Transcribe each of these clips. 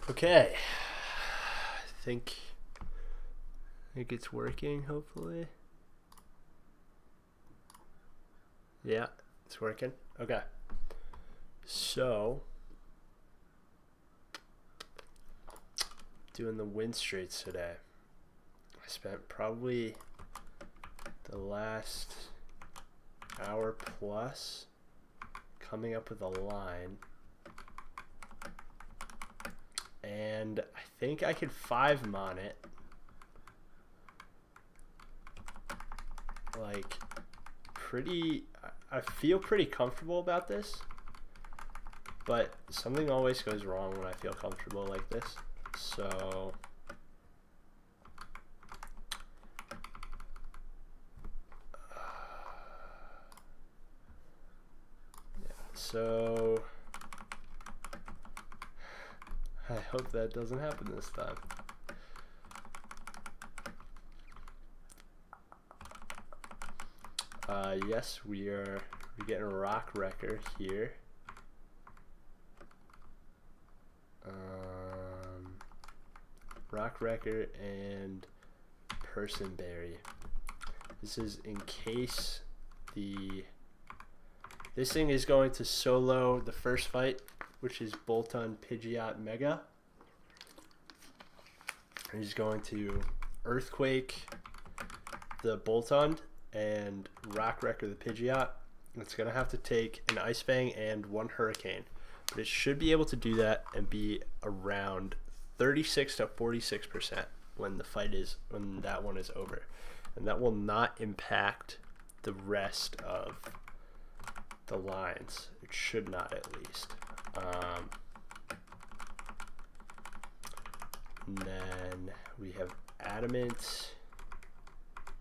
Okay. I think it's working, hopefully. Yeah, it's working. Okay. So, doing the Winstrates today. I spent probably the last hour plus coming up with a line. And I think I could 5-mon it. Like, I feel pretty comfortable about this. But something always goes wrong when I feel comfortable like this. So, so I hope that doesn't happen this time. Yes, we're getting a rock wrecker here. Rock wrecker and personberry. This is in case this thing is going to solo the first fight, which is Bolton Pidgeot Mega. He's going to Earthquake the Bolton and Rock Wrecker the Pidgeot. It's going to have to take an Ice Fang and 1 Hurricane. But it should be able to do that and be around 36 to 46% when that one is over. And that will not impact the rest of the lines. It should not, at least. And then we have Adamant,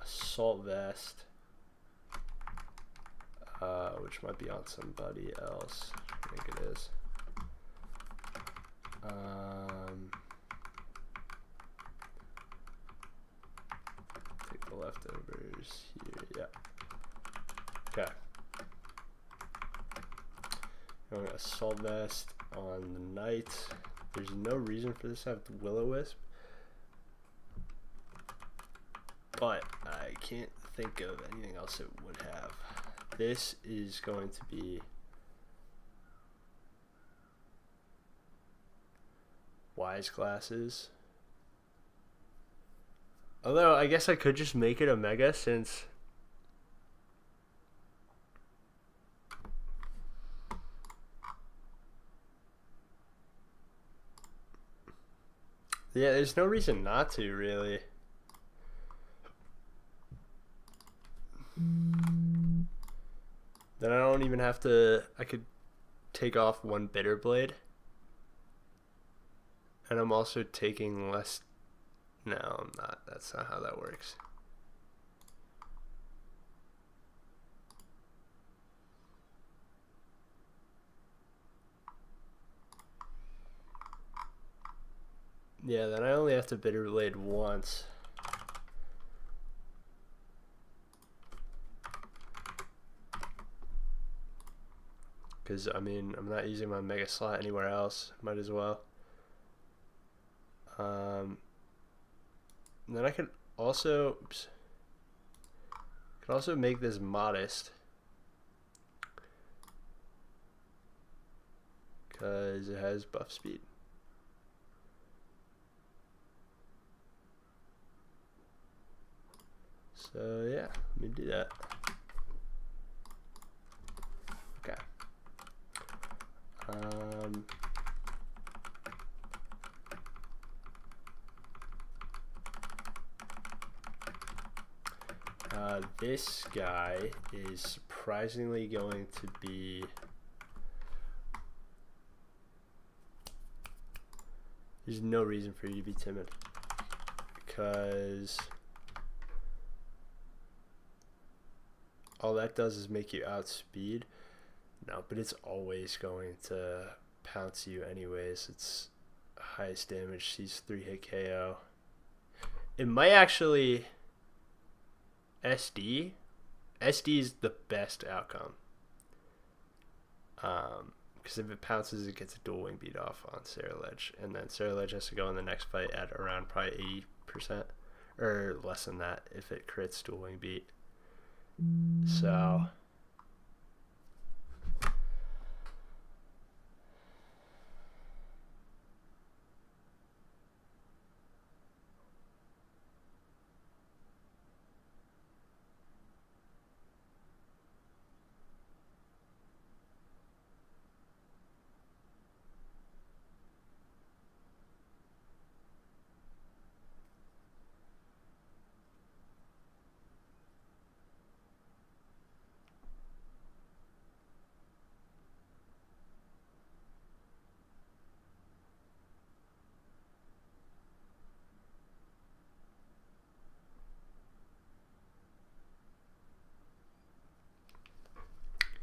Assault Vest, which might be on somebody else. I think it is. Take the leftovers here. Yeah. Okay. Going Assault Vest on the Knight. There's no reason for this to have the Will-O-Wisp, but I can't think of anything else it would have. This is going to be Wise Glasses. Although I guess I could just make it a Mega since yeah, there's no reason not to, really. Then I don't even have to, I could take off 1 Bitter Blade. And I'm also taking less, no, I'm not. That's not how that works. Yeah, then I only have to Bitter Blade once. Because, I mean, I'm not using my Mega Slot anywhere else. Might as well. Then I could also, make this Modest. Because it has buff speed. So, yeah, let me do that. Okay. This guy is surprisingly going to be, there's no reason for you to be timid, because all that does is make you outspeed. No, but it's always going to pounce you anyways. It's highest damage, sees 3-hit KO. It might actually SD is the best outcome. Because if it pounces, it gets a dual wing beat off on Sarah Ledge. And then Sarah Ledge has to go in the next fight at around probably 80%. Or less than that if it crits dual wing beat. So...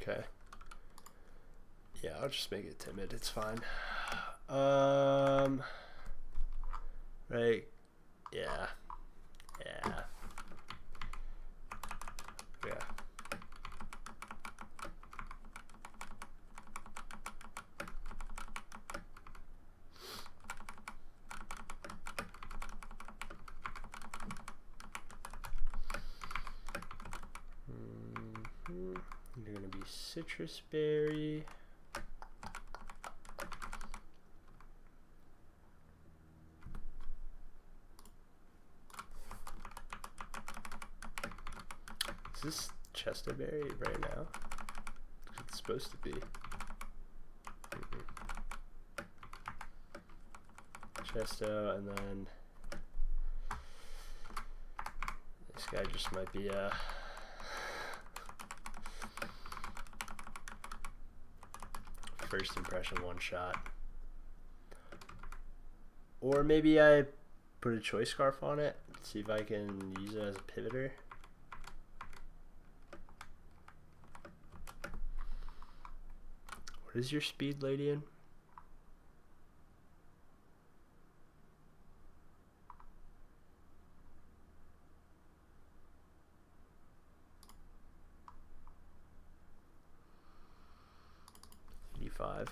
Okay. Yeah, I'll just make it timid. It's fine. Right. Yeah. Yeah. Yeah. You're gonna be citrus berry. Is this Chesterberry right now? It's supposed to be. Chesto, and then this guy just might be a first impression one shot. Or maybe I put a choice scarf on it, see if I can use it as a pivoter. What is your speed, Ladian? E5.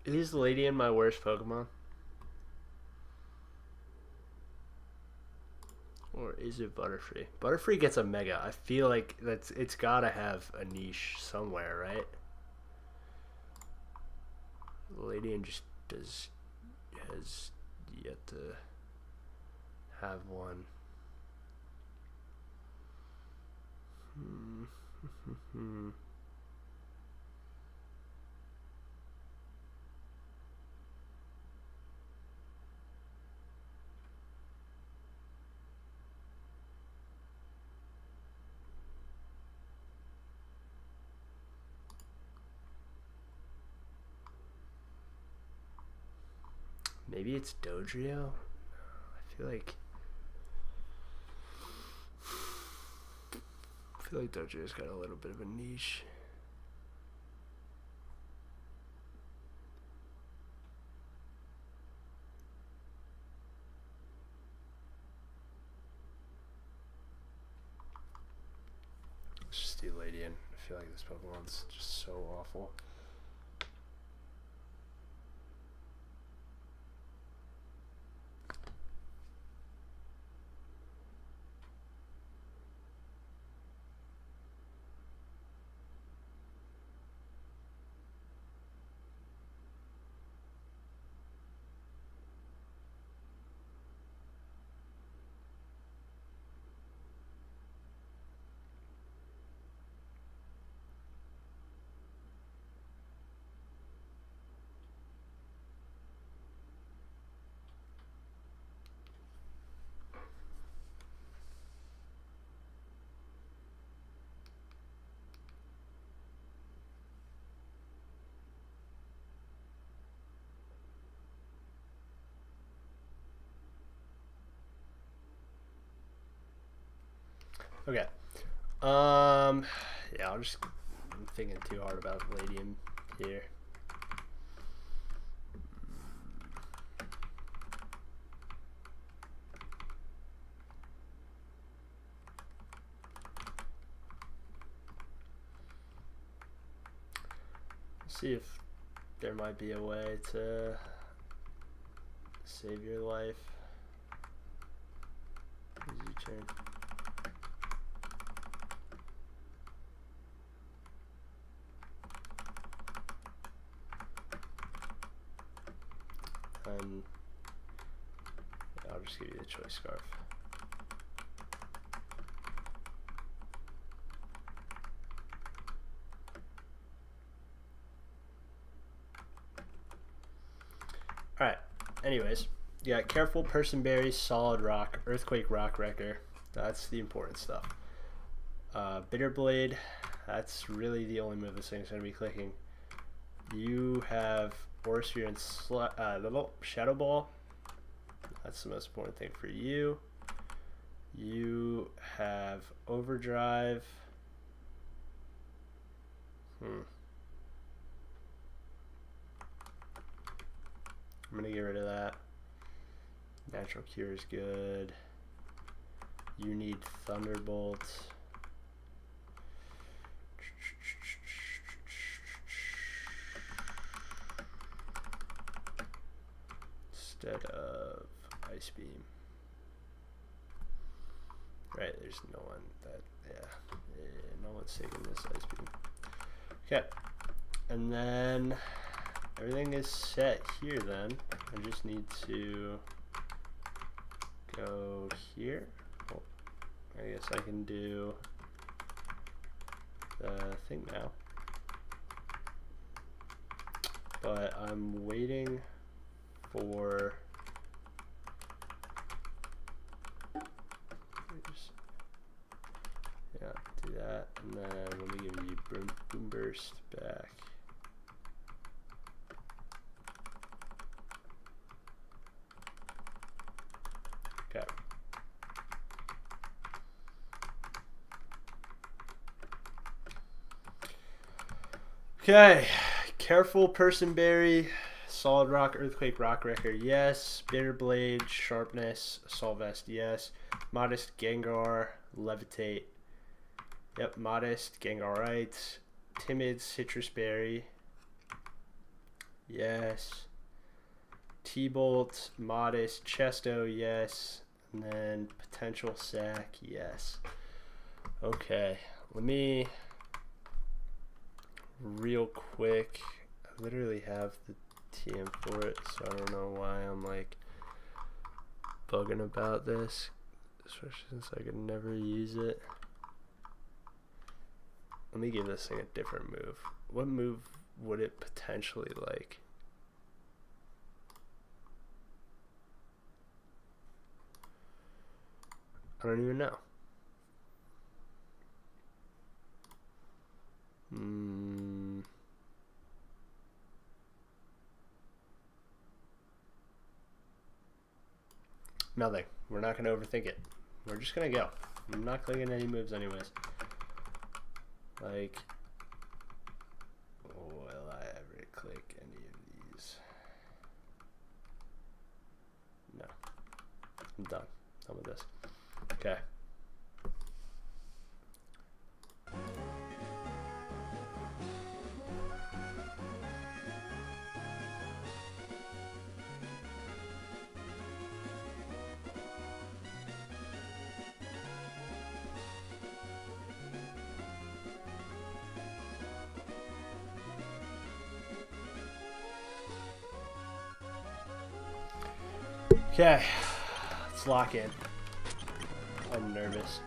Is Ladian my worst Pokemon? Or is it Butterfree? Butterfree gets a Mega. I feel like it's gotta have a niche somewhere, right? Ladian just has yet to have one. Maybe it's Dodrio? I feel like Dodrio's got a little bit of a niche. Let's just do Ladian. I feel like this Pokemon's just so awful. Okay. Yeah, I'm thinking too hard about Palladium here. See if there might be a way to save your life. Easy turn. And I'll just give you the choice scarf. Alright, anyways, you got Careful, Person Berry, Solid Rock, Earthquake, Rock Wrecker. That's the important stuff. Bitter Blade, that's really the only move this thing's going to be clicking. You have Aura Sphere and little Shadow Ball. That's the most important thing for you. You have Overdrive. I'm gonna get rid of that. Natural Cure is good. You need Thunderbolt. Instead of Ice Beam. Right, there's no one that, no one's taking this Ice Beam. Okay, and then everything is set here then. I just need to go here. Oh, I guess I can do the thing now. But I'm waiting for do that, and then let me give you boom burst back. Okay. Okay. Careful, Person Berry, Solid Rock, Earthquake, Rock Wrecker, yes. Bitter Blade, Sharpness, Assault Vest, yes. Modest, Gengar, Levitate. Yep, Modest, Gengarite. Timid, Citrus Berry. Yes. T-Bolt, Modest, Chesto, yes. And then Potential Sack, yes. Okay, let me real quick. I literally have the TM for it, so I don't know why I'm like bugging about this, especially since I could never use it. Let me give this thing a different move. What move would it potentially like? I don't even know. Nothing. We're not going to overthink it. We're just going to go. I'm not clicking any moves anyways. Like, will I ever click any of these? No. I'm done. Done with this. Okay. Okay, let's lock in. I'm nervous.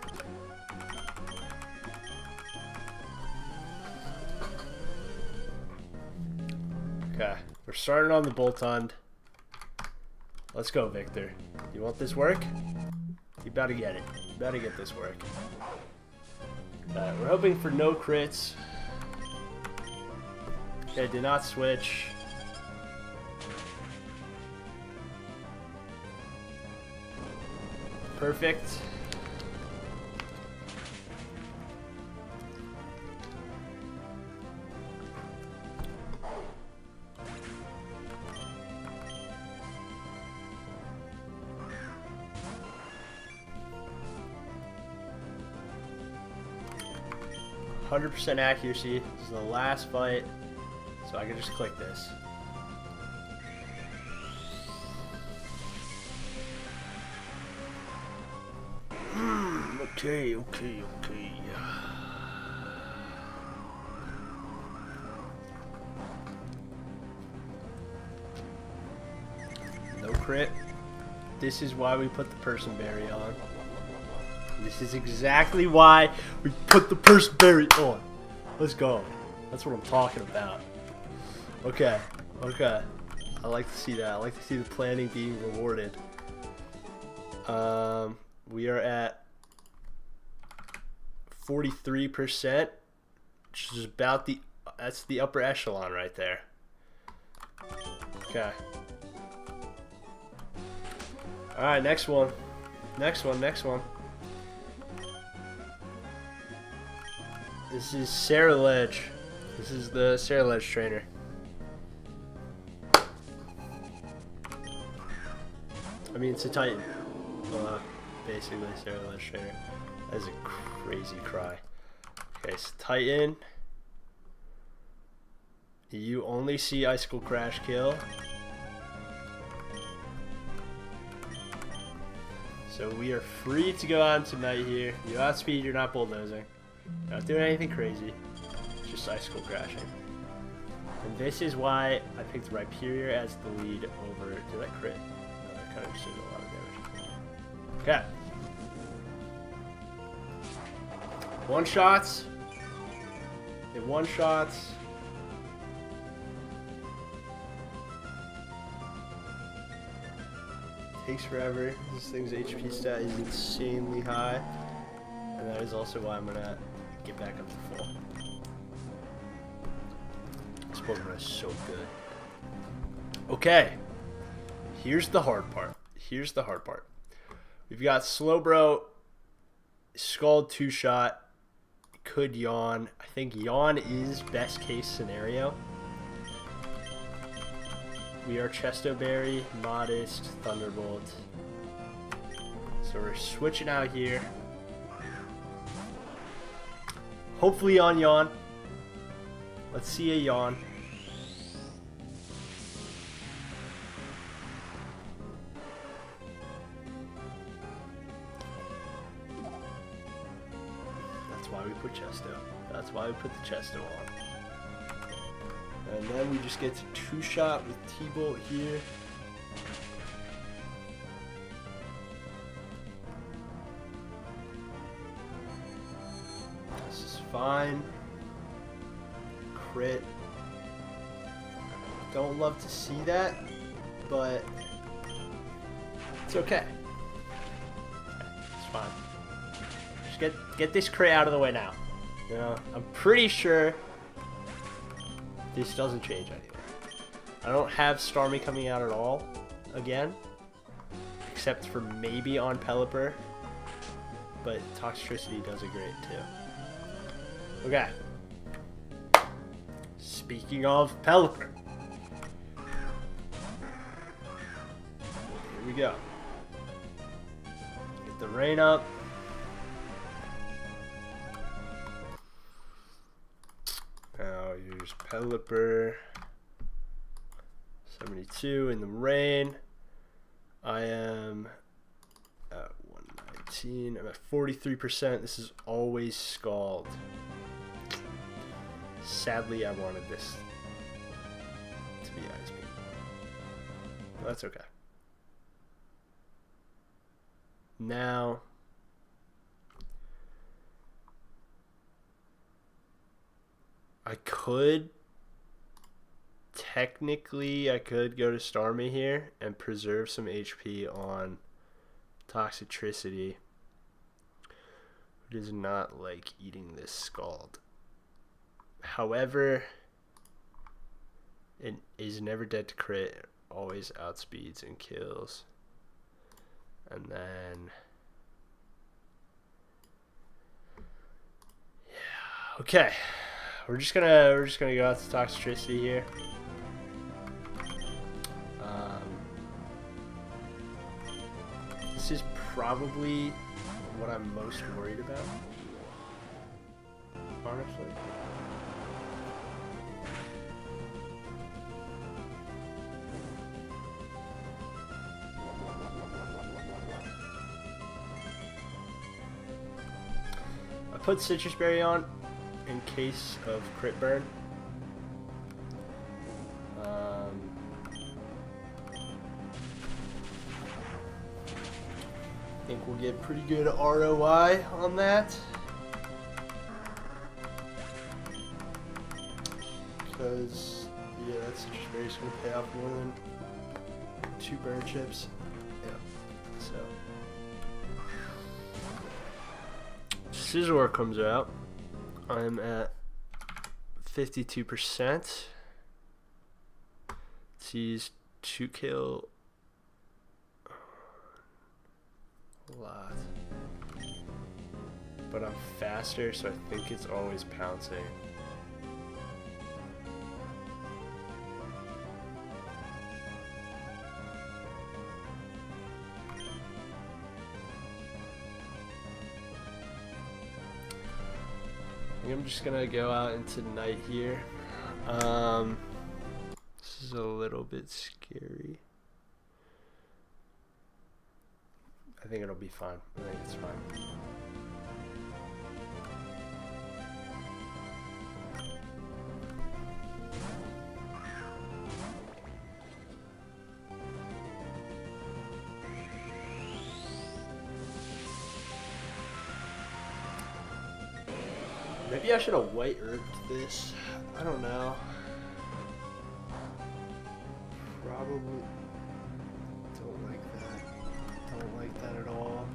Okay, we're starting on the Boltund. Let's go, Victor. You want this work? You better get it. You better get this work. We're hoping for no crits. Okay, did not switch. Perfect. 100% accuracy. This is the last fight, so I can just click this. Okay. No crit. This is why we put the person berry on. This is exactly why we put the person berry on. Let's go. That's what I'm talking about. Okay. I like to see that. I like to see the planning being rewarded. We are at 43%, which is about that's the upper echelon right there. Okay. Alright, next one. Next one. This is Sarah Ledge. This is the Sarah Ledge trainer. I mean, it's a Titan. Basically, Sarah Ledge trainer. That is a crazy cry. Okay, so Titan. You only see Icicle Crash Kill. So we are free to go on tonight here. You outspeed, you're not bulldozing. You're not doing anything crazy. It's just Icicle Crashing. And this is why I picked Rhyperior as the lead over... Did I crit? No, that kind of just did a lot of damage. Okay. One-shots. It one-shots. Takes forever. This thing's HP stat is insanely high. And that is also why I'm gonna get back up to full. This Pokemon is so good. Okay. Here's the hard part. We've got Slowbro, Scald 2-shot, could Yawn. I think Yawn is best case scenario. We are Chesto Berry, Modest, Thunderbolt. So we're switching out here. Hopefully on Yawn. Let's see a Yawn. That's why we put Chesto. That's why we put the Chesto on. And then we just get to two-shot with T-Bolt here. This is fine. Crit. Don't love to see that, but it's okay. It's fine. Just get this crit out of the way now. You know, I'm pretty sure this doesn't change anything. I don't have Starmie coming out at all again, except for maybe on Pelipper, but Toxtricity does it great too. Okay. Speaking of Pelipper, here we go. Get the rain up. Now here's Pelipper. 72 in the rain. I am at 119. I'm at 43%. This is always Scald. Sadly, I wanted this to be Ice Beam. But that's okay. Now, I could go to Starmie here and preserve some HP on Toxtricity, who does not like eating this Scald. However, it is never dead to crit, it always outspeeds and kills. And then yeah, okay. We're just gonna go out to Toxtricity here. This is probably what I'm most worried about. honestly. I put Citrus Berry on in case of crit burn. I think we'll get pretty good ROI on that. Because, yeah, that Citrus Berry is going to pay off more than 2 burn chips. Yeah, so. Scizor comes out. I'm at 52%. Let's use 2 kill. A lot. But I'm faster, so I think it's always pouncing. I'm just gonna go out into night here. This is a little bit scary. I think it'll be fine. I think it's fine. Maybe I should have white herbed this. I don't know. Probably don't like that. Don't like that at all.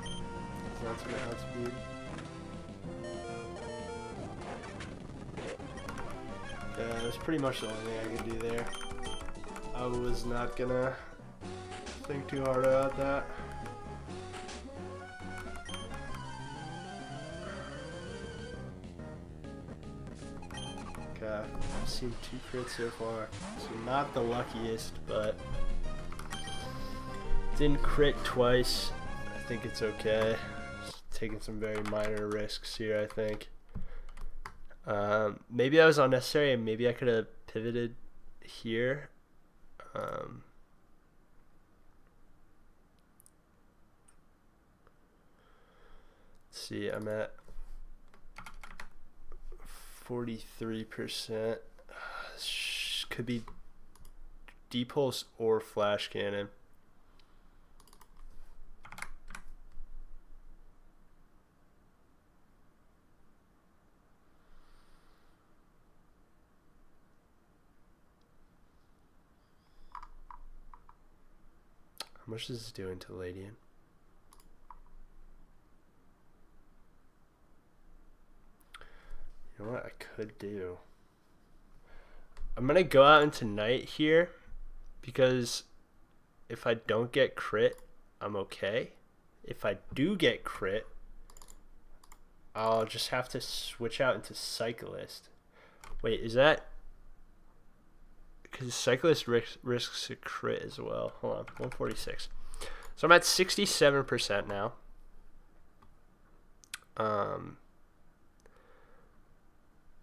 So that's my outspeed. Yeah, that's pretty much the only thing I could do there. I was not gonna think too hard about that. I've seen 2 crits so far, so not the luckiest, but didn't crit twice. I think it's okay. Just taking some very minor risks here, I think. Maybe that was unnecessary, and maybe I could have pivoted here. Let's see, I'm at 43%. Could be D-Pulse or Flash Cannon. How much is this doing to Ladian? You know what I could do? I'm gonna go out into night here because if I don't get crit, I'm okay. If I do get crit, I'll just have to switch out into Cyclist. Wait, is that? Because Cyclist risks a crit as well. Hold on, 146. So I'm at 67% now.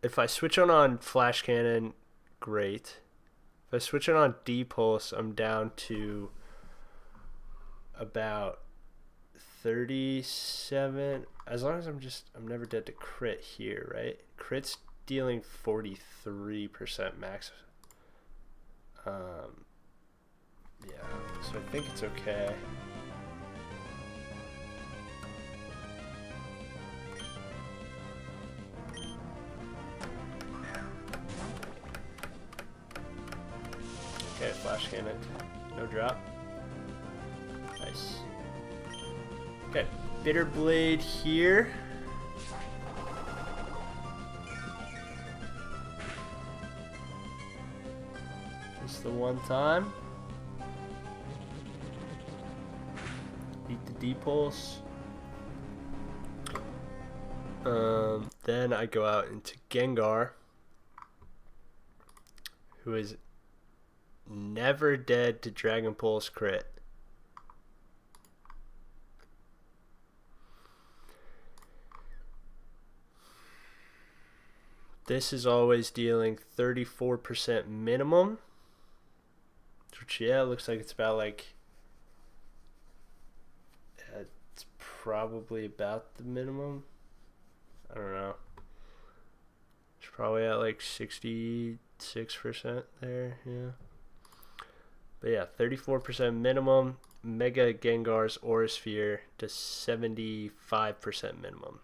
If I switch on Flash Cannon, great. If I switch it on D-Pulse, I'm down to about 37. As long as I'm never dead to crit here, right? Crit's dealing 43% max. Yeah, so I think it's okay. Okay, Flash Cannon. No drop. Nice. Okay, Bitter Blade here. Just the one time. Beat the D-Pulse. Then I go out into Gengar, who is never dead to Dragon Pulse crit. This is always dealing 34% minimum. Which, yeah, looks like it's about like... It's probably about the minimum. I don't know. It's probably at like 66% there, yeah. But yeah, 34% minimum. Mega Gengar's Aura Sphere to 75% minimum.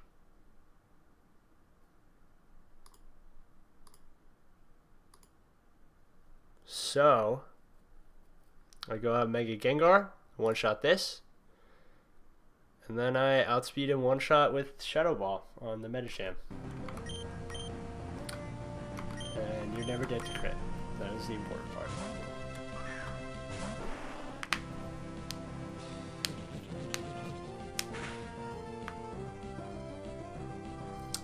So, I go out Mega Gengar, one-shot this. And then I outspeed him one-shot with Shadow Ball on the Medicham. And you're never dead to crit. That is the important part.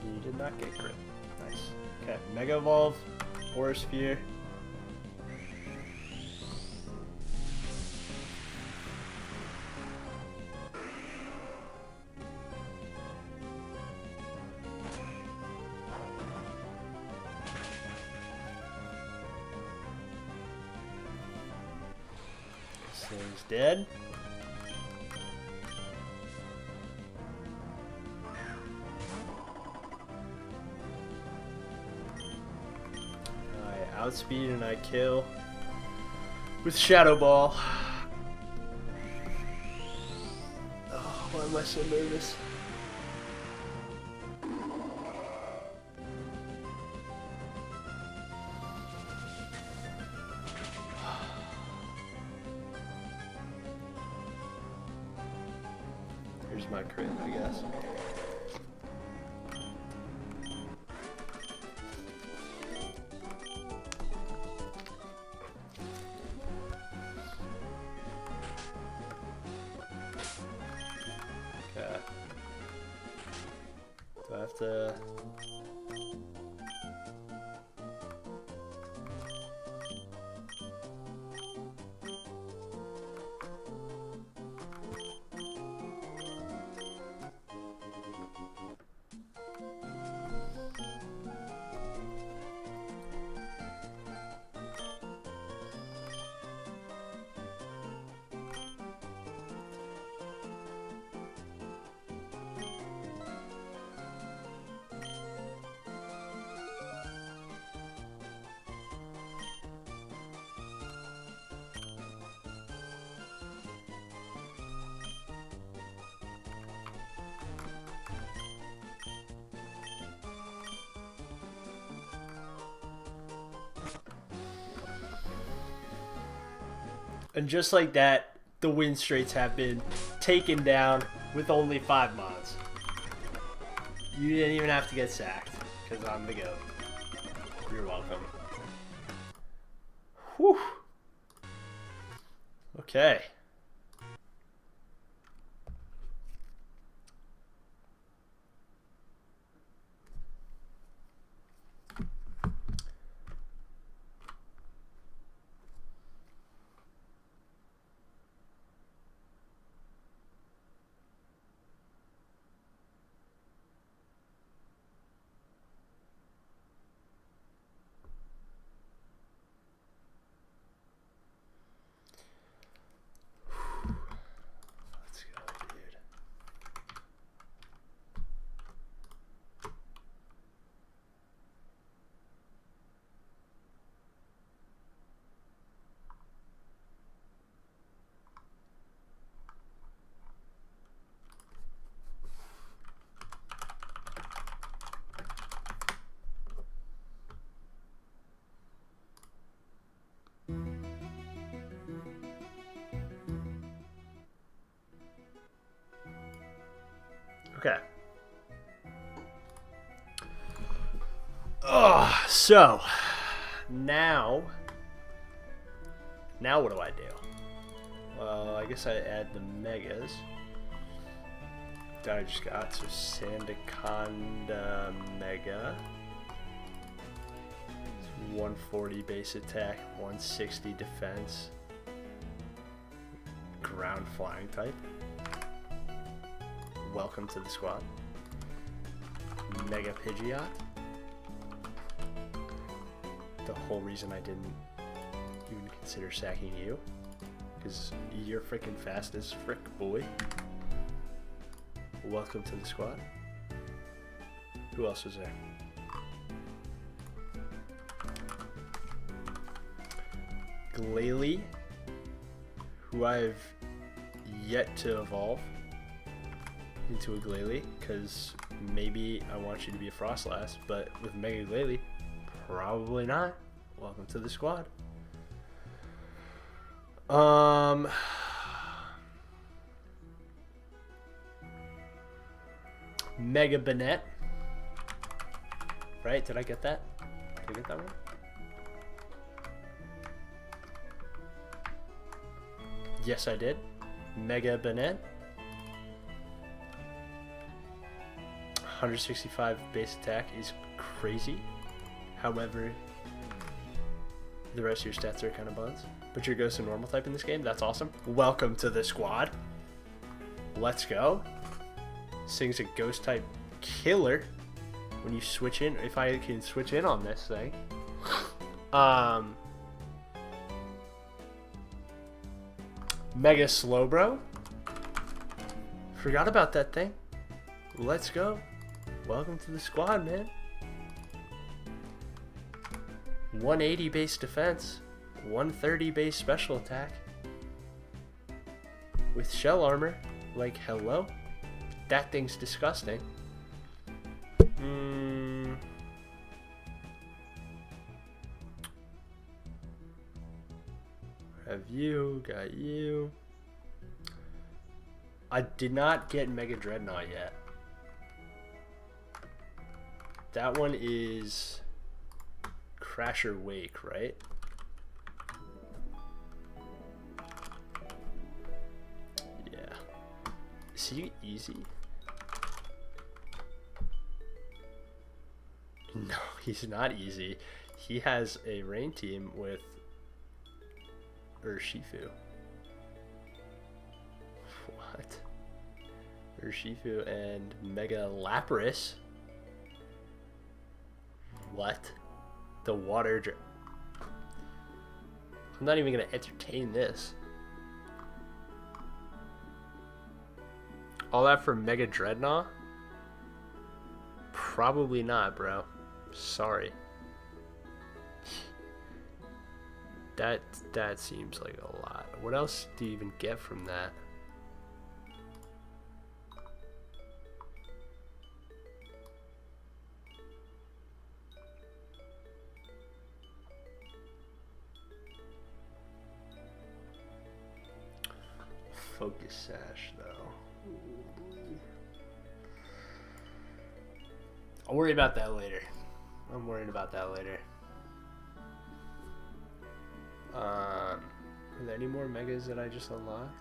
You did not get crit. Nice. Okay, Mega Evolve, Aura Sphere. This is dead. I outspeed and I kill with Shadow Ball. Oh, why am I so nervous? Here's my crit, I guess. Okay. Do I have to... And just like that, the Winstrates have been taken down with only 5 mods. You didn't even have to get sacked, because I'm the GOAT. You're welcome. Whew. Okay. Okay. So now what do I do? Well, I guess I add the megas that I just got. So Sandaconda Mega, 140 base attack, 160 defense, ground flying type. Welcome to the squad. Mega Pidgeot. the whole reason I didn't even consider sacking you. Because you're freaking fast as frick, boy. Welcome to the squad. Who else was there? Glalie, who I've yet to evolve into a Glalie, because maybe I want you to be a Frostlass, but with Mega Glalie, probably not. Welcome to the squad. Mega Banette. Right? Did I get that? Did I get that one? Yes, I did. Mega Banette. 165 base attack is crazy. However, the rest of your stats are kind of buns. But you're Ghost and Normal type in this game. That's awesome. Welcome to the squad. Let's go. This thing's a Ghost type killer. When you switch in, if I can switch in on this thing. Mega Slowbro. Forgot about that thing. Let's go. Welcome to the squad, man. 180 base defense, 130 base special attack. With shell armor. Like, hello? That thing's disgusting. Have you, got you. I did not get Mega Dreadnought yet. That one is Crasher Wake, right? Yeah. Is he easy? No, he's not easy. He has a rain team with Urshifu. What? Urshifu and Mega Lapras. What? The water I'm not even gonna entertain this. All that for Mega Dreadnought? Probably not, bro. Sorry. That seems like a lot. What else do you even get from that? Focus Sash, though. I'll worry about that later. I'm worried about that later. Are there any more megas that I just unlocked?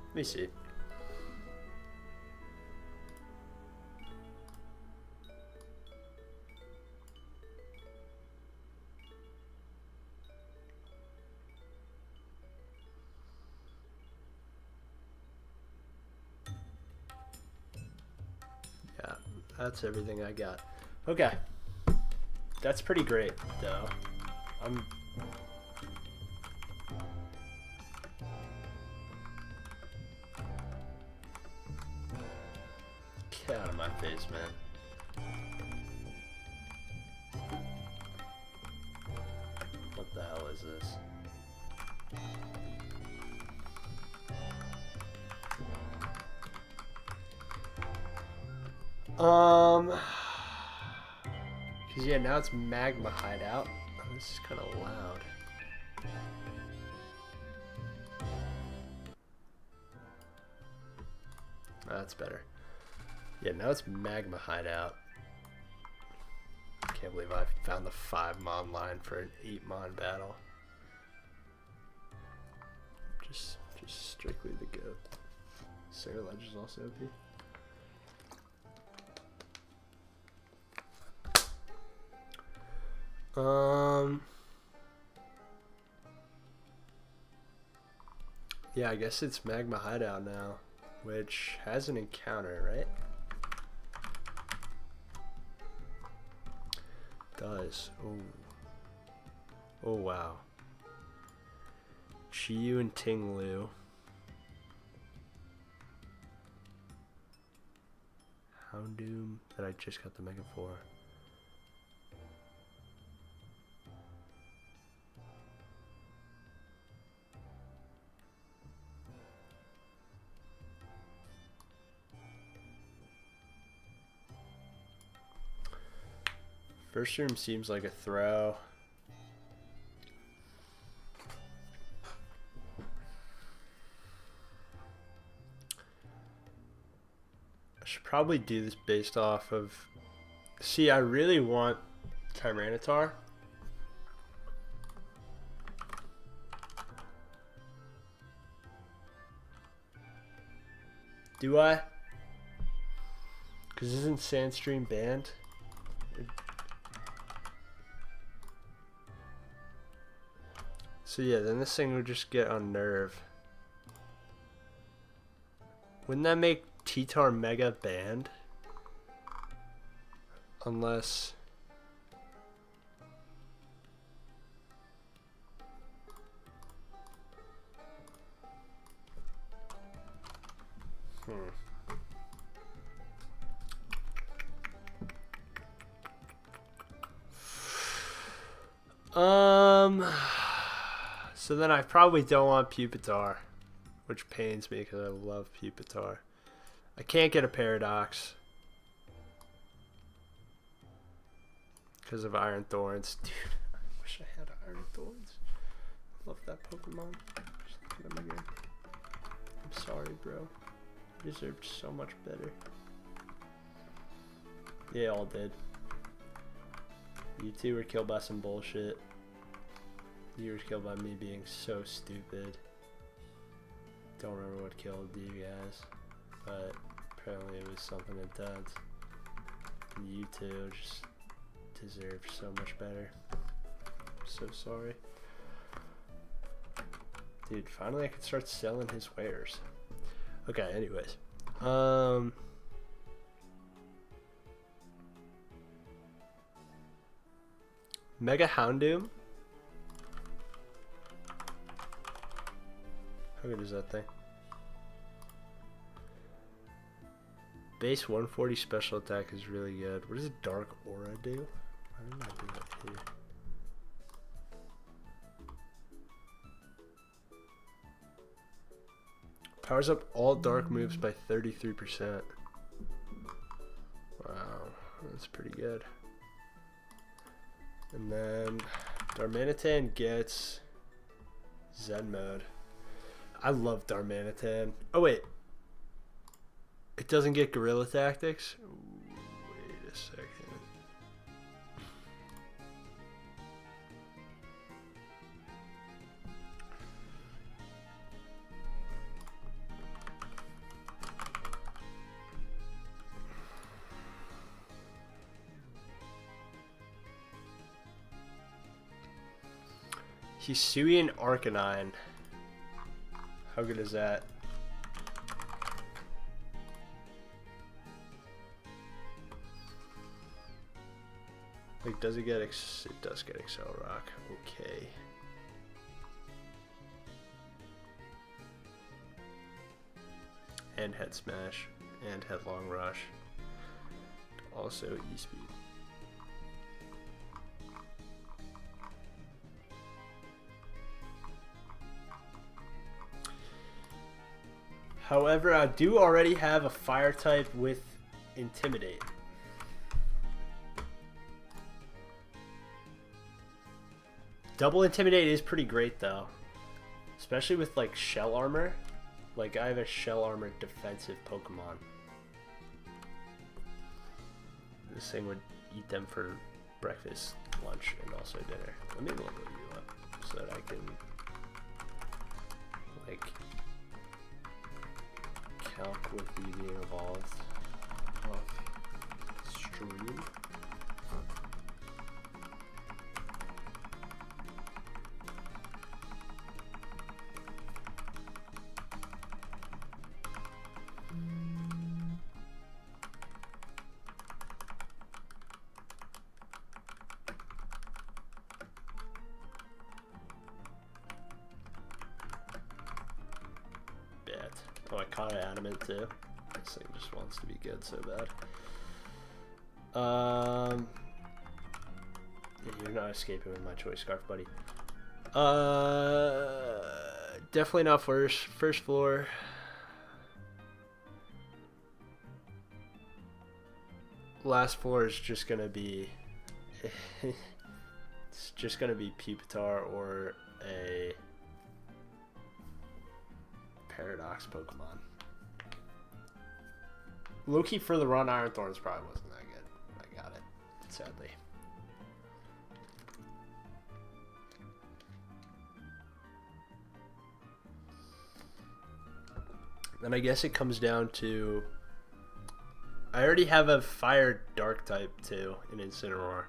Let me see. That's everything I got. Okay. That's pretty great, though. Get out of my face, man. What the hell is this? Cause yeah, now it's Magma Hideout. Oh, this is kind of loud. Oh, that's better. Yeah, now it's Magma Hideout. Can't believe I found the 5-mon line for an 8-mon battle. Just strictly the goat. Sarah Ledge is also OP. Yeah, I guess it's Magma Hideout now, which has an encounter, right? Does. Oh. Oh, wow. Chiyu and Tinglu. Houndoom that I just got the Mega for. First room seems like a throw. I should probably do this based off of... See, I really want Tyranitar. Do I? Because isn't Sandstream banned? So yeah, then this thing would just get on nerve. Wouldn't that make T-Tar Mega banned? Unless... So then I probably don't want Pupitar, which pains me because I love Pupitar. I can't get a Paradox because of Iron Thorns. Dude, I wish I had Iron Thorns. Love that Pokemon. Just look at him again. I'm sorry, bro. You deserved so much better. Yeah, all did. You two were killed by some bullshit. You were killed by me being so stupid. Don't remember what killed you guys, but apparently it was something intense. And you two just deserved so much better. I'm so sorry. Dude, finally I could start selling his wares. Okay, anyways. Mega Houndoom. How good is that thing? Base 140 special attack is really good. What does Dark Aura do? Why didn't I do that here? Powers up all dark moves by 33%. Wow, that's pretty good. And then Darmanitan gets Zen mode. I love Darmanitan. Oh wait, it doesn't get Guerrilla Tactics? Wait a second. Hisuian Arcanine. How good is that? Like, does it get it does get Excel Rock. Okay. And Head Smash. And Headlong Rush. Also E-Speed. However, I do already have a fire type with Intimidate. Double Intimidate is pretty great though. Especially with like Shell Armor. Like I have a Shell Armor defensive Pokemon. This thing would eat them for breakfast, lunch, and also dinner. Let me level you up so that I can like calc with you being evolved off stream. kind of adamant too. This thing just wants to be good so bad. Yeah, you're not escaping with my choice scarf, buddy. Definitely not first. First floor. Last floor is just gonna be. It's just gonna be Pupitar or a Paradox Pokemon. Low-key for the run, Iron Thorns probably wasn't that good. I got it, sadly. Then I guess it comes down to... I already have a Fire Dark type too in Incineroar.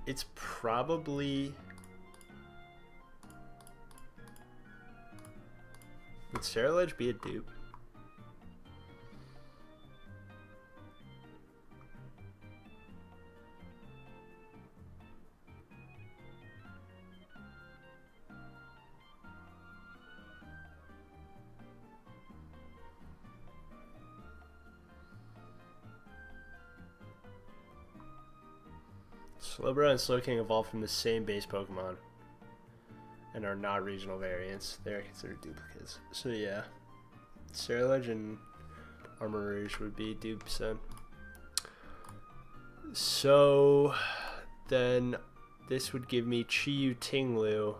It's probably... Would Ceruledge be a dupe? Slowbro and Slowking evolve from the same base Pokemon and are not regional variants. They are considered duplicates. So yeah, Ceruledge and Armarouge would be dupes then. So then this would give me Chi-Yu Tinglu,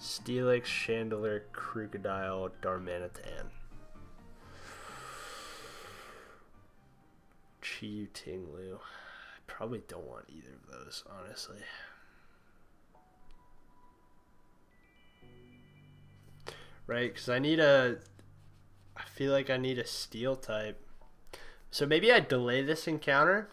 Steelix, Chandelure, Krookodile, Darmanitan. Chi-Yu Tinglu. Probably don't want either of those, honestly. Right, because I feel like I need a steel type. So maybe I delay this encounter.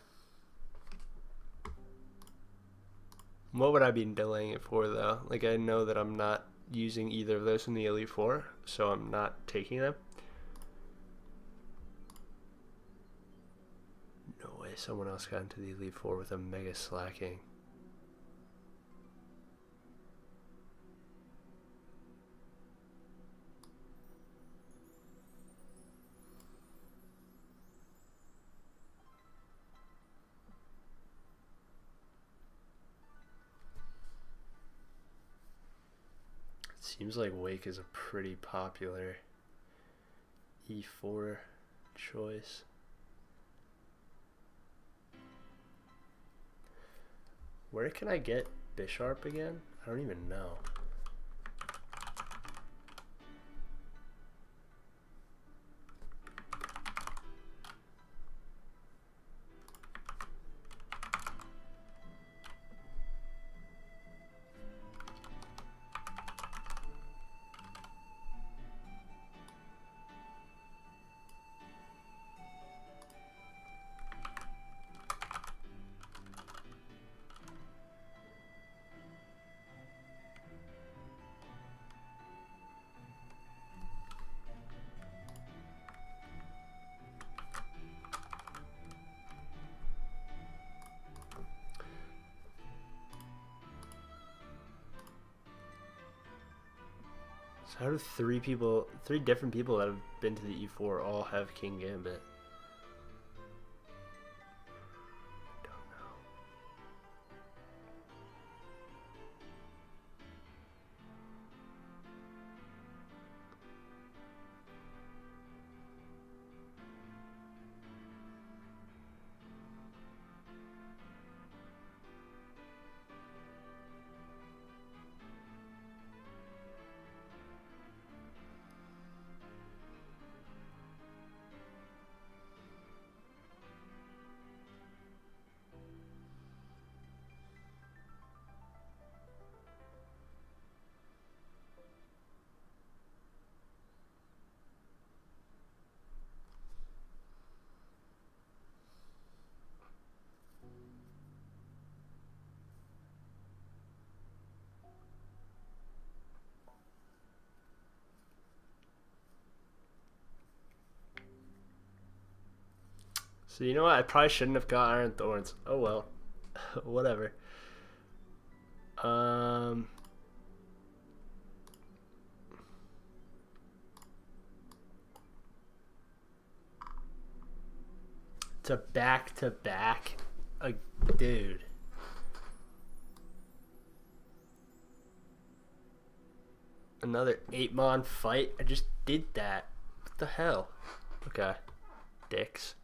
What would I be delaying it for, though? Like, I know that I'm not using either of those in the Elite Four, so I'm not taking them. Someone else got into the Elite Four with a Mega Slacking. It seems like Wake is a pretty popular E4 choice. Where can I get Bisharp again? I don't even know. How do three different people that have been to the E4 all have King Gambit? I don't know. So you know what? I probably shouldn't have got Iron Thorns. Oh well. Whatever. To back to back. Dude. Another 8-mon fight? I just did that. What the hell? Okay. Dicks.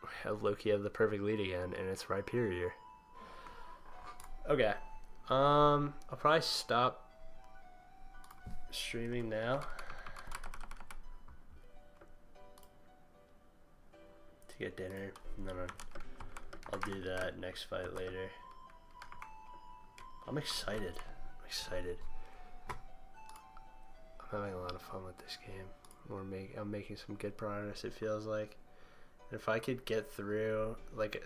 I have Loki have the perfect lead again, and it's Rhyperior. Okay. I'll probably stop streaming now to get dinner, and then I'll do that next fight later. I'm excited. I'm having a lot of fun with this game. I'm making some good progress, it feels like. And if I could get through, like,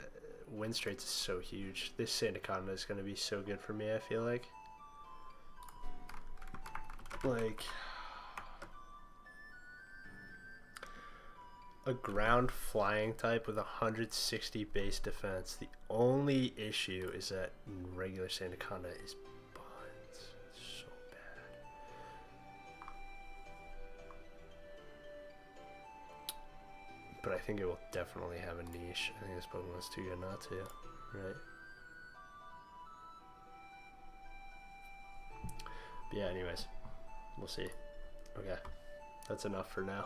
Winstrates is so huge. This Sandaconda is going to be so good for me, I feel like. Like, a ground flying type with 160 base defense. The only issue is that regular Sandaconda is buns. It's so bad. But I think it will definitely have a niche. I think this Pokemon's too good not to, right? But yeah, anyways, we'll see. Okay, that's enough for now.